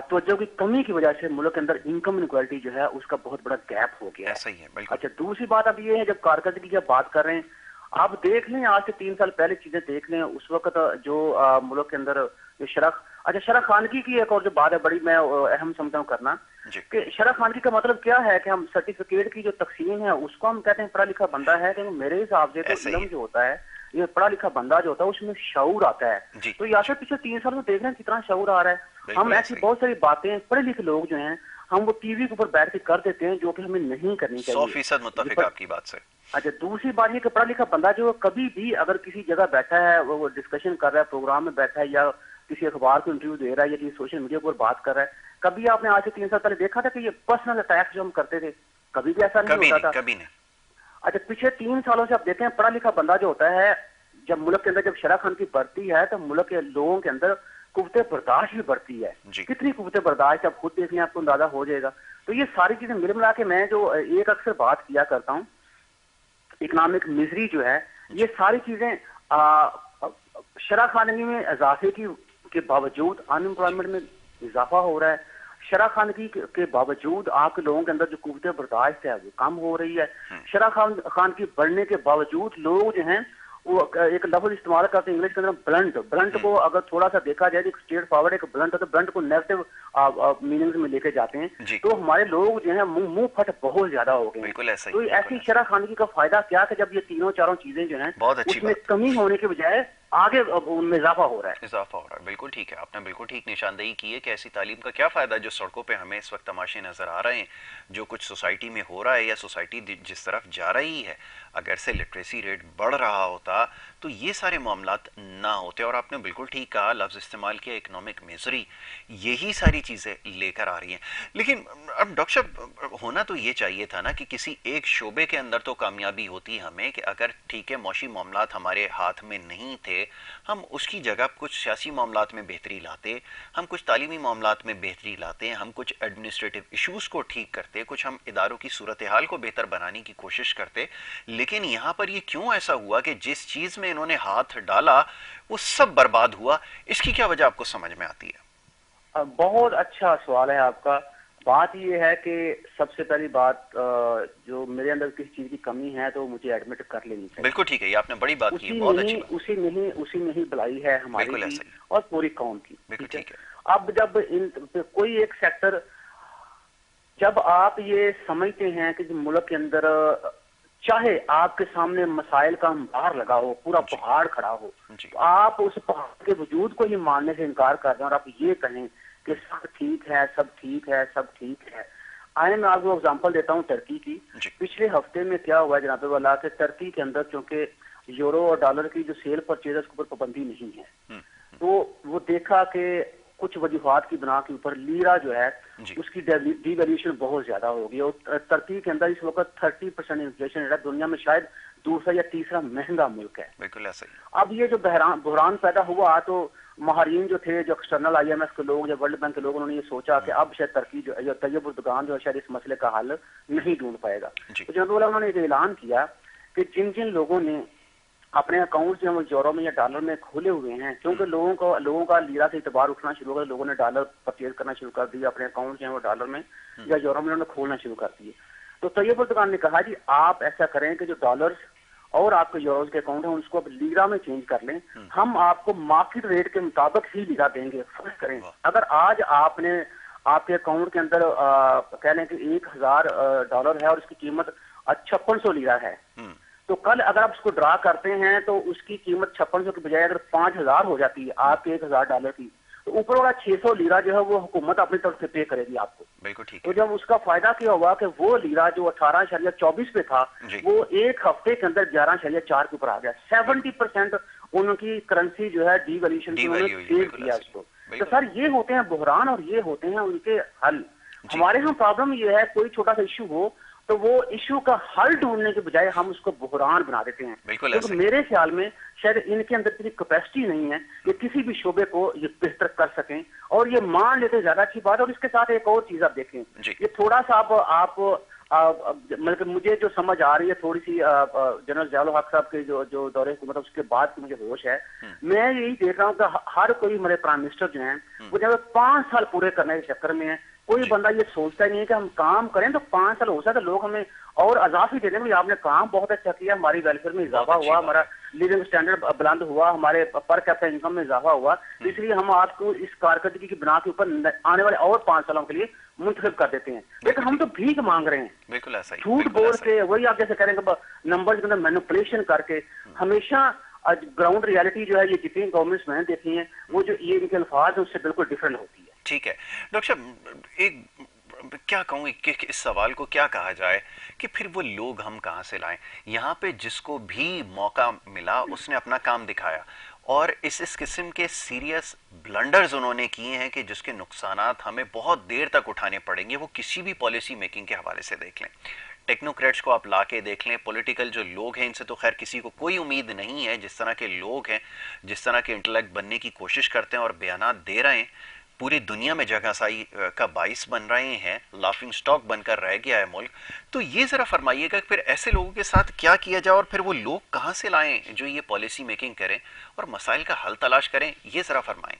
توجہ کی کمی کی وجہ سے ملک کے اندر انکم انکوالٹی جو ہے اس کا بہت بڑا گیپ ہو گیا ہے. ایسا ہی ہے بالکل. اچھا دوسری بات اب یہ ہے جب کارکردگی کی بات کر رہے ہیں آپ دیکھ لیں آج سے 3 سال پہلے چیزیں دیکھ لیں اس وقت جو ملک کے اندر جو شرح خانگی کی ایک اور جو بات ہے بڑی میں اہم سمجھتا ہوں کرنا کہ شرح خانگی کا مطلب کیا ہے کہ ہم سرٹیفکیٹ کی جو تقسیم ہے اس کو ہم کہتے ہیں پڑھا لکھا بندہ ہے. کہ میرے حساب سے تو علم جو ہوتا ہے یہ پڑھا لکھا بندہ جو ہوتا ہے اس میں شعور آتا ہے. تو یہاں سے پچھلے 3 سال میں دیکھ رہے ہیں کتنا شعور آ رہا ہے. ہم ایسی بہت ساری باتیں پڑھے لکھے لوگ جو ہیں ہم وہ ٹی وی کے اوپر بیٹھ کے کر دیتے ہیں جو کہ ہمیں نہیں کرنی چاہیے. 100% متفق آپ کی بات سے. اچھا دوسری بات یہ کہ پڑھا لکھا بندہ جو کبھی بھی اگر کسی جگہ بیٹھا ہے وہ ڈسکشن کر رہا ہے پروگرام میں بیٹھا ہے یا کسی اخبار کو انٹرویو دے رہا ہے یا کسی سوشل میڈیا پر بات کر رہا ہے کبھی آپ نے آج سے 3 سال پہلے دیکھا تھا کہ یہ پرسنل اٹیک جو ہم کرتے تھے کبھی بھی ایسا نہیں ہوتا تھا. کبھی نہیں. اچھا پچھلے 3 سالوں سے آپ دیکھیں پڑھا لکھا بندہ جو ہوتا ہے جب ملک کے اندر جب شرح خان کی بڑھتی ہے تو ملک کے لوگوں کے اندر قوت برداشت بھی بڑھتی ہے. کتنی قوت برداشت آپ خود دیکھ لیں آپ کو اندازہ ہو جائے گا. تو یہ ساری چیزیں مل ملا کے میں جو ایک اکثر بات کیا کرتا ہوں اکنامک مزری جو ہے یہ ساری چیزیں شرح خانگی میں اضافے کے باوجود ان امپلائمنٹ میں اضافہ ہو رہا ہے. شرح خانگی کے باوجود آپ کے لوگوں کے اندر جو قوت برداشت ہے وہ کم ہو رہی ہے. شرح خان کی بڑھنے کے باوجود لوگ جو ہیں وہ ایک لفظ استعمال کرتے ہیں انگلش کے اندر بلنٹ کو اگر تھوڑا سا دیکھا جائے ایک اسٹریٹ فارورڈ ایک بلنٹ ہوتا ہے بلنٹ کو نیگیٹو میننگز میں لے کے جاتے ہیں. تو ہمارے لوگ جو ہیں منہ پھٹ بہت زیادہ ہو گئے ہیں. تو ایسی شرح خانگی کا فائدہ کیا کہ جب یہ تینوں چاروں چیزیں جو ہیں اس میں کمی ہونے کے بجائے آگے ان میں اضافہ ہو رہا ہے. بالکل ٹھیک ہے. آپ نے بالکل ٹھیک نشاندہی کی ہے کہ ایسی تعلیم کا کیا فائدہ جو سڑکوں پہ ہمیں اس وقت تماشے نظر آ رہے ہیں جو کچھ سوسائٹی میں ہو رہا ہے یا سوسائٹی جس طرف جا رہی ہے اگر سے لٹریسی ریٹ بڑھ رہا ہوتا تو یہ سارے معاملات نہ ہوتے. اور آپ نے بالکل ٹھیک کہا لفظ استعمال کیا اکنامک میزری یہی ساری چیزیں لے کر آ رہی ہیں. لیکن اب ڈاکٹر صاحب ہونا تو یہ چاہیے تھا نا کہ کسی ایک شعبے کے اندر تو کامیابی ہوتی ہمیں کہ اگر ٹھیک ہے معاشی معاملات ہمارے ہاتھ میں نہیں تھے ہم اس کی جگہ کچھ سیاسی معاملات میں بہتری لاتے, ہم کچھ تعلیمی معاملات میں بہتری لاتے, ہم کچھ ایڈمنسٹریٹو ایشوز کو ٹھیک کرتے, کچھ ہم اداروں کی صورتحال کو بہتر بنانے کی کوشش کرتے. لیکن یہاں پر یہ کیوں ایسا ہوا کہ جس چیز میں انہوں نے ہاتھ ڈالا وہ سب برباد ہوا؟ اس کی کیا وجہ آپ کو سمجھ میں آتی ہے؟ بہت اچھا سوال ہے آپ کا. بات یہ ہے کہ سب سے پہلی بات جو میرے اندر کسی چیز کی کمی ہے تو مجھے ایڈمٹ کر لینی چاہیے. بالکل ٹھیک ہے, یہ آپ نے بڑی بات کی ہے, بہت اچھی بات. اسی میں ہی بلائی ہے ہماری بھی اور پوری قوم کی. بالکل ٹھیک ہے. اب جب کوئی ایک سیکٹر جب آپ یہ سمجھتے ہیں کہ ملک کے اندر چاہے آپ کے سامنے مسائل کا انبار لگا ہو, پورا پہاڑ کھڑا ہو, تو آپ اس پہاڑ کے وجود کو ہی ماننے سے انکار کر دیں اور آپ یہ کہیں کہ سب ٹھیک ہے, سب ٹھیک ہے, سب ٹھیک ہے. میں آپ کو ایگزامپل دیتا ہوں ٹرکی کی. پچھلے ہفتے میں کیا ہوا جناب والا کہ ٹرکی کے اندر چونکہ یورو اور ڈالر کی جو سیل پرچیز اس کے اوپر پابندی نہیں ہے, تو وہ دیکھا کہ کچھ وجوہات کی بنا کے اوپر لیرا جو ہے اس کی ڈی ویلیوشن بہت زیادہ ہوگی اور ترکی کے اندر اس وقت 30% انفلیشن ہے, دنیا میں شاید دوسرا یا تیسرا مہنگا ملک ہے. بالکل ایسا ہی. اب یہ جو بحران پیدا ہوا تو ماہرین جو تھے جو ایکسٹرنل آئی ایم ایف کے لوگ یا ورلڈ بینک کے لوگ انہوں نے یہ سوچا کہ اب شاید ترکی جو طیب اردگان جو ہے شاید اس مسئلے کا حل نہیں ڈھونڈ پائے گا. تو جناب انہوں نے یہ اعلان کیا کہ جن لوگوں نے اپنے اکاؤنٹ جو ہیں وہ یورو میں یا ڈالر میں کھولے ہوئے ہیں, کیونکہ لوگوں کا لیرا سے اعتبار اٹھنا شروع ہو گیا, لوگوں نے ڈالر پرچیز کرنا شروع کر دیا, اپنے اکاؤنٹ جو ہیں وہ ڈالر میں یا یورو میں انہوں نے کھولنا شروع کر دیے. تو طیب اردگان نے کہا جی آپ ایسا کریں کہ جو ڈالرز اور آپ کے یوروز کے اکاؤنٹ ہیں اس کو اب لیرا میں چینج کر لیں, ہم آپ کو مارکیٹ ریٹ کے مطابق ہی لیرا دیں گے. فرض کریں اگر آج آپ نے آپ کے اکاؤنٹ کے اندر کہہ لیں کہ $1000 ہے اور اس کی قیمت 5600 لیرا ہے, تو کل اگر آپ اس کو ڈرا کرتے ہیں تو اس کی قیمت 5600 کے بجائے اگر 5000 ہو جاتی ہے آپ کے $1000 کی, تو اوپر والا 600 لیرا جو ہے وہ حکومت اپنی طرف سے پے کرے گی آپ کو. تو جب اس کا فائدہ کیا ہوا کہ وہ لیرا جو 18.24 پہ تھا وہ ایک ہفتے کے اندر 11.4 کے اوپر آ گیا. 70% ان کی کرنسی جو ہے ڈی ویلیوشن کی انہوں نے سیو کیا اس کو. تو سر یہ ہوتے ہیں بحران اور یہ ہوتے ہیں ان کے حل. ہمارے ہاں پرابلم یہ ہے کوئی چھوٹا سا ایشو ہو تو وہ ایشو کا حل ڈھونڈنے کے بجائے ہم اس کو بحران بنا دیتے ہیں. کیونکہ میرے خیال میں شاید ان کے اندر اتنی کیپیسٹی نہیں ہے کہ کسی بھی شعبے کو یہ بہتر کر سکیں, اور یہ مان لیتے زیادہ اچھی بات ہے. اور اس کے ساتھ ایک اور چیز آپ دیکھیں, یہ تھوڑا سا آپ مطلب مجھے جو سمجھ آ رہی ہے تھوڑی سی جنرل ضیاء الحق صاحب کے جو دور حکومت اس کے بعد کی مجھے ہوش ہے، میں یہی دیکھ رہا ہوں کہ ہر کوئی ہمارے پرائم منسٹر جو ہیں وہ جب 5 سال پورے کرنے کے چکر میں ہے، کوئی بندہ یہ سوچتا ہی نہیں ہے کہ ہم کام کریں تو 5 سال ہو سکتا ہے لوگ ہمیں اور اضافی دے دیں کہ آپ نے کام بہت اچھا کیا، ہماری ویلفیئر میں اضافہ ہوا، ہمارا لیونگ اسٹینڈرڈ بلند ہوا، ہمارے پر کیپٹا انکم میں اضافہ ہوا، تو اس لیے ہم آپ کو اس کارکردگی کی بنا کے اوپر آنے والے اور 5 سالوں کے لیے منتخب کر دیتے ہیں، لیکن ہم تو بھیک مانگ رہے ہیں، بالکل ایسا ہی، جھوٹ بول کے، وہی آپ جیسے کہہ رہے ہیں کہ نمبر کے اندر مینوپولیشن کر کے، ہمیشہ گراؤنڈ ریالٹی جو ہے یہ جتنی گورنمنٹس میں نے دیکھی ہیں وہ جو یہ ان کے الفاظ ہیں اس سے بالکل ڈفرینٹ ہوتی ہے. ٹھیک ہے ڈاکٹر صاحب، ایک کیا کہوں کہ اس سوال کو کیا کہا جائے کہ پھر وہ لوگ ہم کہاں سے لائیں؟ یہاں پہ جس کو بھی موقع ملا اس نے اپنا کام دکھایا، اور اس قسم کے سیریس بلنڈرز انہوں نے کیے ہیں کہ جس کے نقصانات ہمیں بہت دیر تک اٹھانے پڑیں گے. وہ کسی بھی پالیسی میکنگ کے حوالے سے دیکھ لیں، ٹیکنوکریٹس کو آپ لا کے دیکھ لیں، پولیٹیکل جو لوگ ہیں ان سے تو خیر کسی کو کوئی امید نہیں ہے. جس طرح کے لوگ ہیں، جس طرح کے انٹلیکٹ بننے کی کوشش کرتے ہیں اور بیانات دے رہے ہیں، پوری دنیا میں جگہ سائی کا باعث بن رہے ہیں، لافنگ سٹاک بن کر رہ گیا ہے ملک. تو یہ ذرا فرمائیے گا کہ پھر ایسے لوگوں کے ساتھ کیا کیا جائے اور پھر وہ لوگ کہاں سے لائیں جو یہ پالیسی میکنگ کریں اور مسائل کا حل تلاش کریں، یہ ذرا فرمائیں.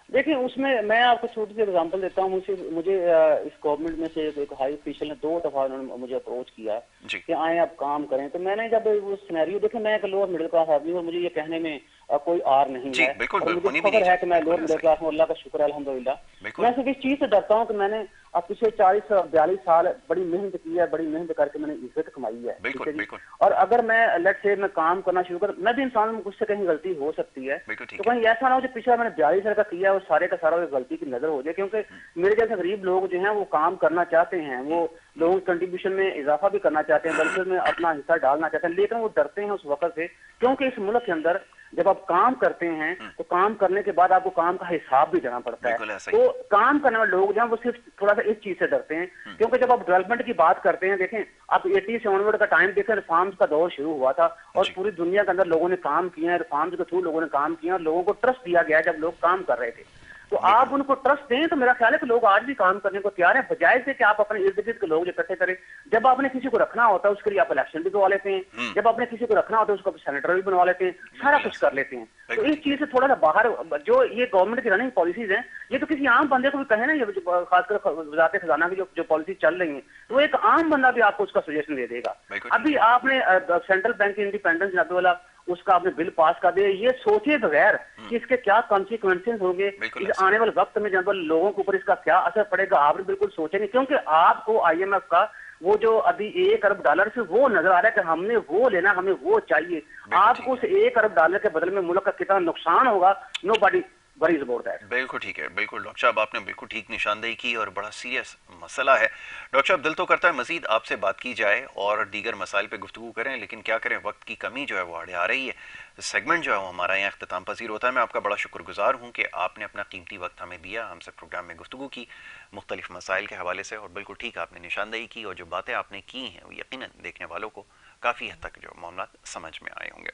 دیکھیں اس میں آپ کو چھوٹی سی اگزامپل دیتا ہوں. مجھے اس گورنمنٹ میں سے ایک ہائی افیشل نے 2 دفعہ انہوں نے مجھے اپروچ کیا جی کہ آئیں آپ کام کریں. تو میں نے جب وہ سینیریو دیکھیں، میں ایک لوور مڈل کلاس آدمی ہوں اور مجھے یہ کہنے میں کوئی آر نہیں جی ہے، بالکل اور مجھے ہونی بھی نہیں فخر ہے کہ میں چاہیے، لوور بالکل مڈل ایسا کلاس ہوں، اللہ کا شکر ہے الحمدللہ. بالکل میں صرف اس چیز سے ڈرتا ہوں کہ میں نے اب پچھلے 40-42 سال بڑی محنت کی ہے، بڑی محنت کر کے میں نے عزت کمائی ہے، ٹھیک ہے جی. بالکل اور اگر میں لیٹ سے میں کام کرنا شروع کر، میں بھی انسان ہوں، مجھ سے کہیں غلطی ہو سکتی ہے، بالکل تو ٹھیک ہے. کہیں ایسا نہ ہو جو پچھلا میں نے 42 سال کا کیا وہ سارے کا سارا غلطی کی نظر ہو جائے. کیونکہ میرے جیسے غریب لوگ جو ہیں وہ کام کرنا چاہتے ہیں، وہ لوگوں کی کنٹریبیوشن میں اضافہ بھی کرنا چاہتے ہیں، ویلفیئر میں اپنا حصہ ڈالنا چاہتے ہیں، لیکن وہ ڈرتے ہیں اس وقت سے، کیونکہ اس ملک کے اندر جب آپ کام کرتے ہیں تو کام کرنے کے بعد آپ کو کام کا حساب بھی دینا پڑتا ہے. بالکل ایسا ہی. تو کام کرنے والے لوگ جو ہیں وہ صرف تھوڑا سا اس چیز سے ڈرتے ہیں، کیونکہ جب آپ ڈیولپمنٹ کی بات کرتے ہیں، دیکھیں آپ 80 سے آنورڈ کا ٹائم دیکھیں، ریفارمز کا دور شروع ہوا تھا اور پوری دنیا کے اندر لوگوں نے کام کیا ہے، ریفارمز کے تھرو لوگوں نے کام کیا اور لوگوں کو ٹرسٹ دیا گیا جب لوگ کام کر رہے تھے. تو آپ ان کو ٹرسٹ دیں تو میرا خیال ہے کہ لوگ آج بھی کام کرنے کو تیار ہیں، بجائے سے کہ آپ اپنے ارد گرد کے لوگ اکٹھے کریں. جب آپ نے کسی کو رکھنا ہوتا ہے اس کے لیے آپ الیکشن بھی کروا لیتے ہیں، جب آپ نے کسی کو رکھنا ہوتا ہے اس کو سینیٹر بھی بنوا لیتے ہیں، سارا کچھ کر لیتے ہیں. تو اس چیز سے تھوڑا سا باہر جو یہ گورنمنٹ کی رننگ پالیسیز ہیں، یہ تو کسی عام بندے کو بھی کہیں نا، یہ خاص کر وزارت خزانہ کی جو پالیسی چل رہی ہیں، تو ایک عام بندہ بھی آپ کو اس کا سجیشن دے دے گا. ابھی آپ نے سینٹرل بینک کی انڈیپینڈنس جناب والا اس کا آپ نے بل پاس کر دیا، یہ سوچے بغیر کہ اس کے کیا کانسیکوینسز ہوں گے، اس آنے والے وقت میں جناب لوگوں کے اوپر اس کا کیا اثر پڑے گا، آپ نے بالکل سوچیں گے. کیونکہ آپ کو آئی ایم ایف کا وہ جو ابھی 1 ارب ڈالر سے وہ نظر آ رہا ہے کہ ہم نے وہ لینا، ہمیں وہ چاہیے. آپ کو اس 1 ارب ڈالر کے بدلے میں ملک کا کتنا نقصان ہوگا، نو باڈی وریز اباؤٹ دیٹ. بالکل ٹھیک ہے، بالکل ڈاکٹر صاحب آپ نے بالکل ٹھیک نشاندہی کی اور بڑا سیریس مسئلہ ہے. ڈاکٹر صاحب دل تو کرتا ہے مزید آپ سے بات کی جائے اور دیگر مسائل پہ گفتگو کریں، لیکن کیا کریں وقت کی کمی جو ہے وہ آڑے آ رہی ہے. سیگمنٹ جو ہے وہ ہمارا یہاں اختتام پذیر ہوتا ہے. میں آپ کا بڑا شکر گزار ہوں کہ آپ نے اپنا قیمتی وقت ہمیں دیا، ہم سے پروگرام میں گفتگو کی مختلف مسائل کے حوالے سے، اور بالکل ٹھیک آپ نے نشاندہی کی اور جو باتیں آپ نے کی ہیں وہ یقیناً دیکھنے والوں کو کافی حد تک جو معاملات سمجھ میں آئے ہوں گے.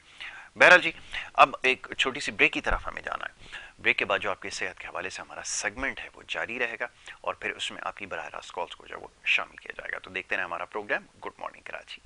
بہرحال جی، اب ایک چھوٹی سی بریک کی طرف ہمیں جانا ہے. بریک کے بعد جو آپ کی صحت کے حوالے سے ہمارا سیگمنٹ ہے وہ جاری رہے گا اور پھر اس میں آپ کی براہ راست کالز کو جو وہ شامل کیا جائے گا. تو دیکھتے ہیں ہمارا پروگرام گڈ مارننگ کراچی.